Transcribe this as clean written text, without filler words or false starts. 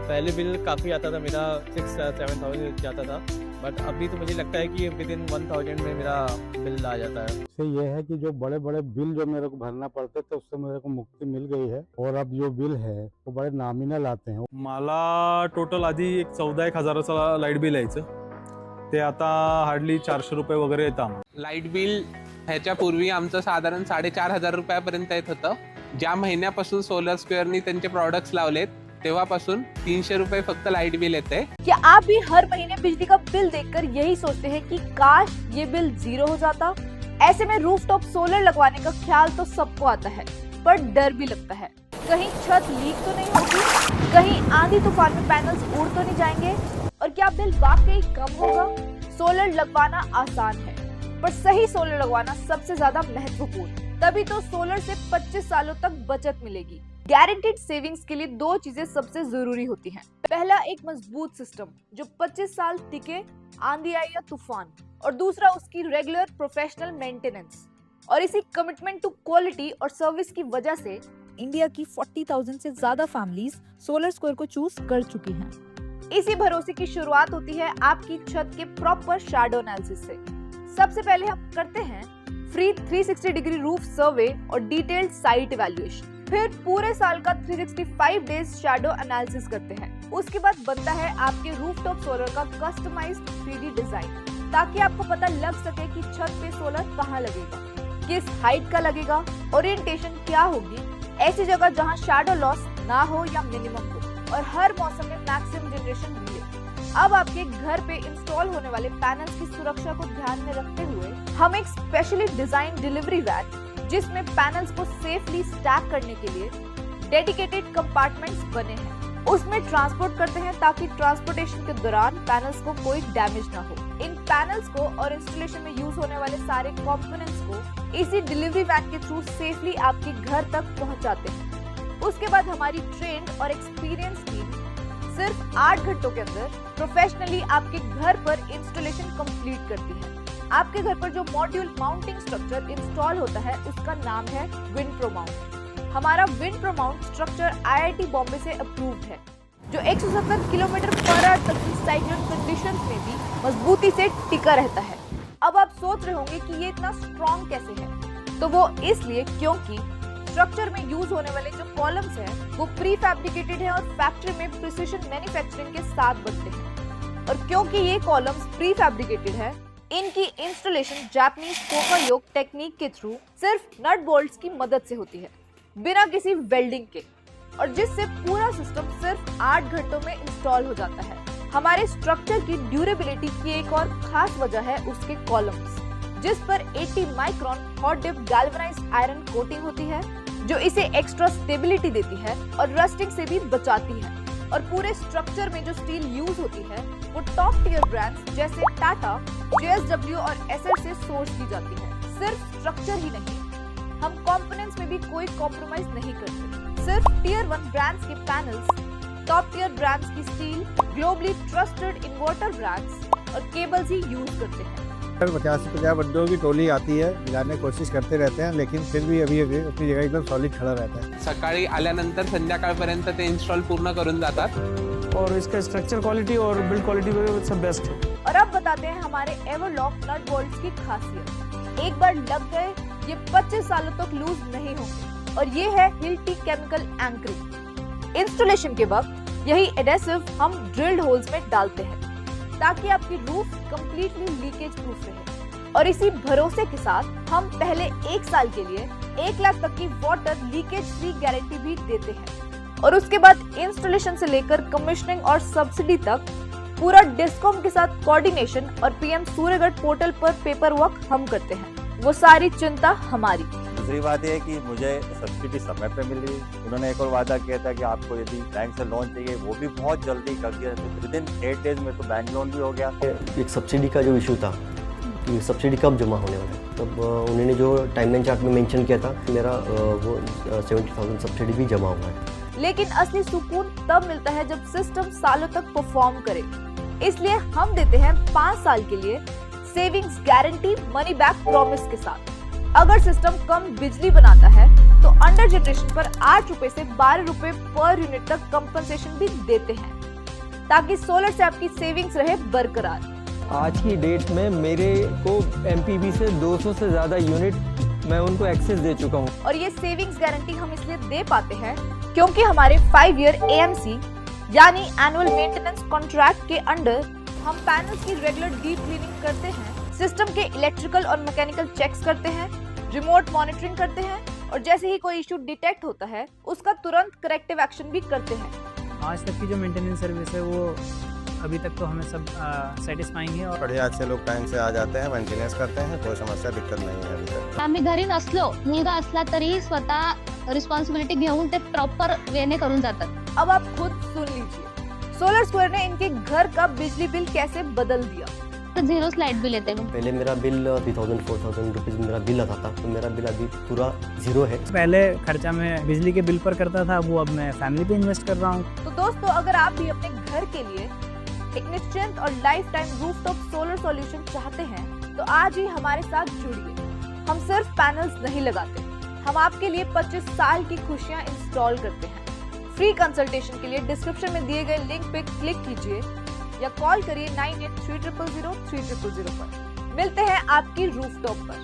पहले बिल काफ़ी आता था मेरा 6-7,000 जाता था, बट अभी तो मुझे लगता है कि विदिन 1,000 में मेरा बिल आ जाता है। से ये है कि जो बड़े बड़े बिल जो मेरे को भरना पड़ते थे उससे मेरे को मुक्ति मिल गई है और अब जो बिल है वो बड़े नॉमिनल आते हैं। मला टोटल आधी एक 14-1 हजाराचा लाईट बिल यायचं, ते आता हार्डली 400 रुपये वगैरे येतं. लाईट बिल ह्याच्या पूर्वी आमचं साधारण 4,500 रुपयापर्यंत येत होतं. ज्या महिन्यापासून सोलर स्क्वेअरनी त्यांचे प्रोडक्ट्स लावलेत तेव्हापासून 300 रुपये फक्त लाईट बिल येते. क्या आप भी हर महीने बिजली का बिल देखकर यही सोचते हैं कि काश ये बिल 0 हो जाता? ऐसे में रूफटॉप सोलर लगवाने का ख्याल तो सबको आता है, पर डर भी लगता है। कहीं छत लीक तो नहीं होगी, कहीं आंधी तूफान में पैनल्स उड़ तो नहीं जाएंगे, और क्या बिल वाकई कम होगा? सोलर लगवाना आसान है, पर सही सोलर लगवाना सबसे ज्यादा महत्वपूर्ण। तभी तो सोलर से 25 सालों तक बचत मिलेगी। गारंटीड सेविंग्स के लिए 2 चीजें सबसे जरूरी होती हैं। पहला, एक मजबूत सिस्टम जो 25 साल टिके, आंधी आई या तूफान, और दूसरा उसकी रेगुलर प्रोफेशनल मेंटेनेंस। और इसी कमिटमेंट टू क्वालिटी और सर्विस की वजह से इंडिया की 40,000 से ज्यादा फैमिलीज सोलर स्क्वायर को चूज कर चुकी हैं। इसी भरोसे की शुरुआत होती है आपकी छत के प्रॉपर शैडो एनालिसिस से। सबसे पहले हम करते हैं फ्री 360 डिग्री रूफ सर्वे और डिटेल्ड साइट इवैल्यूएशन। फिर पूरे साल का 365 डेज शैडो एनालिसिस करते हैं। उसके बाद बनता है आपके रूफटॉप सोलर का कस्टमाइज्ड 3D डिजाइन, ताकि आपको पता लग सके कि छत पे सोलर कहाँ लगेगा, किस हाइट का लगेगा, ओरिएंटेशन क्या होगी, ऐसी जगह जहाँ शैडो लॉस ना हो या मिनिमम हो, और हर मौसम में मैक्सिमम जनरेशन मिले। अब आपके घर पे इंस्टॉल होने वाले पैनल्स की सुरक्षा को ध्यान में रखते हुए हम एक स्पेशली डिजाइन डिलीवरी वैन, जिसमें पैनल्स को सेफली स्टैक करने के लिए डेडिकेटेड कंपार्टमेंट्स बने हैं, उसमें ट्रांसपोर्ट करते हैं ताकि ट्रांसपोर्टेशन के दौरान पैनल्स को कोई डैमेज ना हो। इन पैनल्स को और इंस्टॉलेशन में यूज होने वाले सारे कंपोनेंट्स को इसी डिलीवरी वैन के थ्रू सेफली आपके घर तक पहुंचाते हैं। उसके बाद हमारी ट्रेन्ड और एक्सपीरियंस टीम सिर्फ 8 घंटों के अंदर प्रोफेशनली आपके घर पर इंस्टॉलेशन कंप्लीट करती है। आपके घर पर जो मॉड्यूल माउंटिंग स्ट्रक्चर इंस्टॉल होता है उसका नाम है विंड प्रो माउंट। हमारा wind pro mount structure IIT Bombay से अप्रूव्ड है, जो 170 किलोमीटर पर आवर तक की साइक्लोन कंडीशंस में भी मजबूती से टिका रहता है। अब आप सोच रहे होंगे कि ये इतना स्ट्रॉन्ग कैसे है, तो वो इसलिए क्योंकि स्ट्रक्चर में यूज होने वाले जो कॉलम्स हैं वो प्री फैब्रिकेटेड है और फैक्ट्री में प्रिसिशन मैन्युफैक्चरिंग के साथ बनते हैं। और क्योंकि ये कॉलम्स प्री फैब्रिकेटेड है, इनकी इंस्टॉलेशन जापानीज कोका-योक टेक्निक के थ्रू सिर्फ नट बोल्ट्स की मदद से होती है, बिना किसी वेल्डिंग के, और जिससे पूरा सिस्टम सिर्फ 8 घंटों में इंस्टॉल हो जाता है। हमारे स्ट्रक्चर की ड्यूरेबिलिटी की एक और खास वजह है उसके कॉलम्स, जिस पर 80 micron hot dip galvanised iron coating होती है, जो इसे एक्स्ट्रा स्टेबिलिटी देती है और रस्टिंग से भी बचाती है। और पूरे स्ट्रक्चर में जो स्टील यूज होती है वो टॉप टियर ब्रांड्स जैसे टाटा, JSW और एसर से सोर्स की जाती है। सिर्फ स्ट्रक्चर ही नहीं, हम कंपोनेंट्स में भी कोई कॉम्प्रोमाइज नहीं करते। सिर्फ टियर 1 ब्रांड्स के पैनल्स, टॉप टियर ब्रांड्स की steel, globally trusted inverter brands और केबल्स ही यूज करते हैं। 50 से 50 बंदों की टोली आती है, मिलाने की कोशिश करते रहते हैं, लेकिन फिर भी अभी अपनी जगह एकदम सॉलिड खड़ा रहता है। सकाळी आल्यानंतर संध्याकाळपर्यंत ते इन्स्टॉल पूर्ण करून जातात और इसका स्ट्रक्चर क्वालिटी और बिल्ड क्वालिटी भी बेस्ट है। और अब बताते हैं हमारे एवरलॉक नट बोल्ट्स की खासियत। एक बार लग गए ये 25 सालों तक लूज नहीं होंगे, और ये है हिल्टी केमिकल एंकरिंग। इंस्टॉलेशन के वक्त यही एडेसिव हम ड्रिल्ड होल्स में डालते हैं, ताकि आपकी रूफ कंप्लीटली लीकेज प्रूफ रहे। और इसी भरोसे के साथ हम पहले 1 साल के लिए 1 लाख तक की वाटर लीकेज फ्री गारंटी भी देते हैं। और उसके बाद इंस्टॉलेशन से लेकर कमीशनिंग और सब्सिडी तक पूरा डिस्कॉम के साथ कोऑर्डिनेशन और PM सूर्यगढ़ पोर्टल पर पेपर वर्क हम करते हैं। वो सारी चिंता हमारी। दूसरी बात यह है कि मुझे सब्सिडी समय पे मिली। उन्होंने एक और वादा किया था कि आपको यदि बैंक से लोन चाहिए, वो भी बहुत जल्दी कर दिया। तो विदिन 8 डेज में तो बैंक लोन भी हो गया। एक सब्सिडी का जो इशू था कि सब्सिडी कब जमा होने वाला है, तब उन्होंने जो टाइमलाइन चार्ट में मेंशन किया था, मेरा वो 70,000 सब्सिडी भी जमा हुआ है। लेकिन असली सुकून तब मिलता है जब सिस्टम सालों तक परफॉर्म करे। इसलिए हम देते हैं 5 साल के लिए savings guarantee money back promise के साथ। अगर सिस्टम कम बिजली बनाता है तो अंडर जनरेशन पर 8 रुपए से 12 रुपए पर यूनिट तक कंपनसेशन भी देते हैं। ताकि सोलर से आपकी सेविंग्स रहे बरकरार। आज की डेट में मेरे को एमपीबी से 200 से ज़्यादा यूनिट मैं उनको एक्सेस दे चुका हूँ। और ये सेविंग्स गारंटी हम इसलिए दे पाते हैं क्योंकि हमारे 5 ईयर AMC यानी एनुअल मेंटेनेंस कॉन्ट्रैक्ट के अंडर हम पैनल्स की रेगुलर डीप क्लीनिंग करते हैं, सिस्टम के इलेक्ट्रिकल और मैकेनिकल चेक्स करते हैं, रिमोट मॉनिटरिंग करते हैं और जैसे ही कोई इशू डिटेक्ट होता है उसका तुरंत करेक्टिव एक्शन भी करते हैं। आज तक की जो मेंटेनेंस सर्विस है वो अभी तक तो हमें सब सॅटिस्फाईंग है। और बढ़िया अच्छे लोग टाइम से आ जाते हैं, मेंटेनेंस करते हैं, कोई समस्या दिक्कत नहीं है अभी तक। आम्ही घरी नसलो, मुलगा असला तरी स्वतः रिस्पॉन्सिबिलिटी घेऊन ते प्रॉपर वेने करून जातात। अब आप खुद सुन लीजिए सोलर स्क्वायर ने इनके घर का बिजली बिल कैसे बदल दिया। तो 0 लाइट बिल येते। पहले मेरा बिल 3000-4000 रुपीज़ मेरा बिल आता था, तो मेरा बिल अभी पूरा 0 है। पहले खर्चा मैं बिजली के बिल पर करता था, वो अब मैं फैमिली पे इन्वेस्ट कर रहा हूँ। तो दोस्तों अगर आप भी अपने घर के लिए एक निश्चिंत और life time rooftop solar solution चाहते हैं तो आज ही हमारे साथ जुड़िए। हम सिर्फ पैनल्स नहीं लगाते, हम आपके लिए 25 साल की खुशियां इंस्टॉल करते हैं। फ्री कंसल्टेशन के लिए डिस्क्रिप्शन में दिए गए लिंक पे क्लिक कीजिए या कॉल करिए 9830003000 पर। मिलते हैं आपकी रूफटॉप पर।